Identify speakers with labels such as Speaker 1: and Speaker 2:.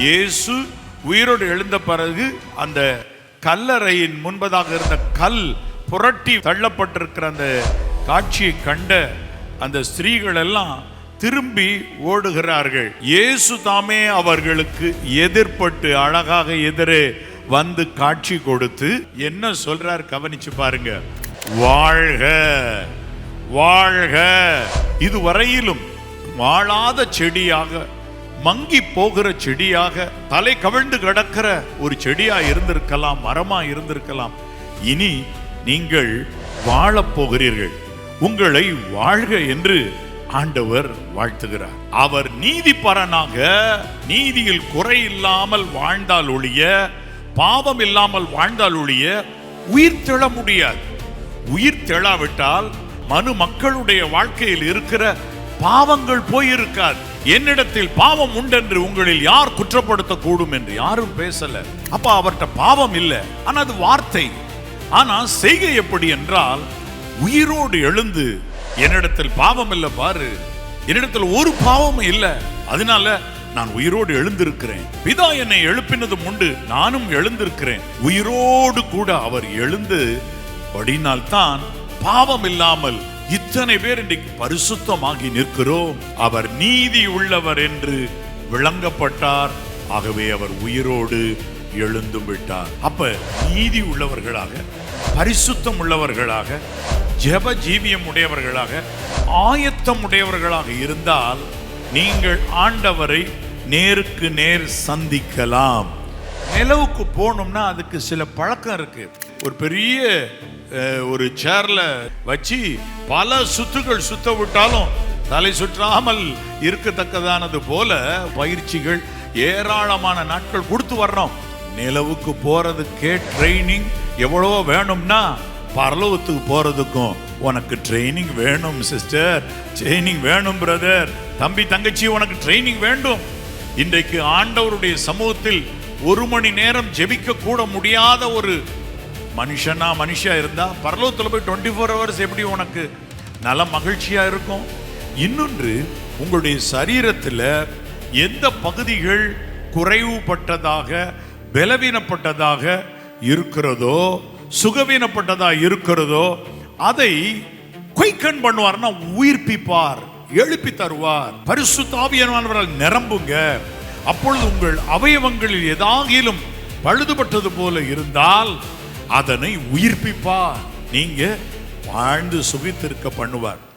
Speaker 1: இயேசு உயிரோடு எழுந்த பிறகு அந்த கல்லறையின் முன்பதாக இருந்த கல் புரட்டி தள்ளப்பட்டிருக்கிற அந்த காட்சியை கண்ட அந்த ஸ்திரீகள் எல்லாம் திரும்பி ஓடுகிறார்கள். இயேசு தாமே அவர்களுக்கு எதிர்பட்டு அழகாக எதிரே வந்து காட்சி கொடுத்து என்ன சொல்றார் கவனிச்சு பாருங்க. வாழ்க வாழ்க. இதுவரையிலும் வாழாத செடியாக, மங்கி போகிற செடியாக, தலை கவிழ்ந்து கிடக்கிற ஒரு செடியா இருந்திருக்கலாம், மரமா இருந்திருக்கலாம். இனி நீங்கள் வாழப் போகிறீர்கள், உங்களை வாழ்க என்று ஆண்டவர் வாழ்த்துகிறார். அவர் நீதிபரனாக நீதியில் குறை இல்லாமல் வாழ்ந்தால் ஒழிய, பாவம் இல்லாமல் வாழ்ந்தால் ஒழிய உயிர் தெழ முடியாது. உயிர் தெழாவிட்டால் மனு மக்களுடைய வாழ்க்கையில் இருக்கிற பாவங்கள் போயிருக்காது. என்னிடத்தில் பாவம் உண்டென்று உங்களில் யார் குற்றப்படுத்த கூடும் என்று யாரும் பேசல. அப்ப அவர்கிட்ட பாவம் இல்லை, ஆனா அது வார்த்தை. ஆனா செய்கை எப்படி என்றால், உயிரோடு எழுந்து என்னிடத்தில் பாவம் இல்லை பாரு, என்னிடத்தில் ஒரு பாவமும் இல்லை, அதனால நான் உயிரோடு எழுந்திருக்கிறேன், பிதா என்னை எழுப்பினதும் உண்டு, நானும் எழுந்திருக்கிறேன். உயிரோடு கூட அவர் எழுந்து படினால்தான் பாவம் இல்லாமல் இத்தனை பேர் இன்றைக்கு பரிசுத்தமாகி நிற்கிறோம். அவர் நீதி உள்ளவர் என்று விளங்கப்பட்டார், ஆகவே அவர் உயிரோடு எழுந்து விட்டார். அப்ப நீதி உள்ளவர்களாக, பரிசுத்தம் உள்ளவர்களாக, ஜெப ஜீவியம் உடையவர்களாக, ஆயத்தம் உடையவர்களாக இருந்தால் நீங்கள் ஆண்டவரை நேருக்கு நேர் சந்திக்கலாம். நிலவுக்கு போகணும்னா அதுக்கு சில பழக்கம் இருக்கு. ஒரு பெரிய ஒரு சேர்ல வச்சு பல சுத்துகள் சுத்த விட்டாலும் தலை சுற்றாமல் இருக்கத்தக்கதானது போல பயிற்சிகள் ஏராளமான நாட்கள் கொடுத்து வர்றோம். நிலவுக்கு போறதுக்கே ட்ரைனிங் எவ்வளவோ வேணும்னா, பரலோகத்துக்கு போறதுக்கும் உனக்கு ட்ரைனிங் வேணும் சிஸ்டர், ட்ரைனிங் வேணும் பிரதர், தம்பி தங்கச்சி, உனக்கு ட்ரைனிங் வேண்டும். இன்றைக்கு ஆண்டவருடைய சமூகத்தில் 1 மணி நேரம் ஜெபிக்க கூட முடியாத ஒரு மனுஷா இருந்தா பரலோகத்துல போய் 24 hours எப்படி உனக்கு நல்ல மகிழ்ச்சியா இருக்கும்? இன்னொன்று, உங்களுடைய சரீரத்தில் எந்த பகுதிகள் குறைவுபட்டதாக, பலவீனப்பட்டதாக இருக்கிறதோ, சுகவீனப்பட்டதாக இருக்கிறதோ, அதை குயிக்கன் பண்ணுவார்னா உயிர்ப்பிப்பார், எழுப்பி தருவார். பரிசுத்த ஆவியானவரால் நிரம்புங்க. அப்பொழுது உங்கள் அவயவங்களில் ஏதாகிலும் பழுதுபட்டது போல இருந்தால் அதனை உயிர்ப்பிப்பார், நீங்க வாழ்ந்து சுகித்திருக்க பண்ணுவார்.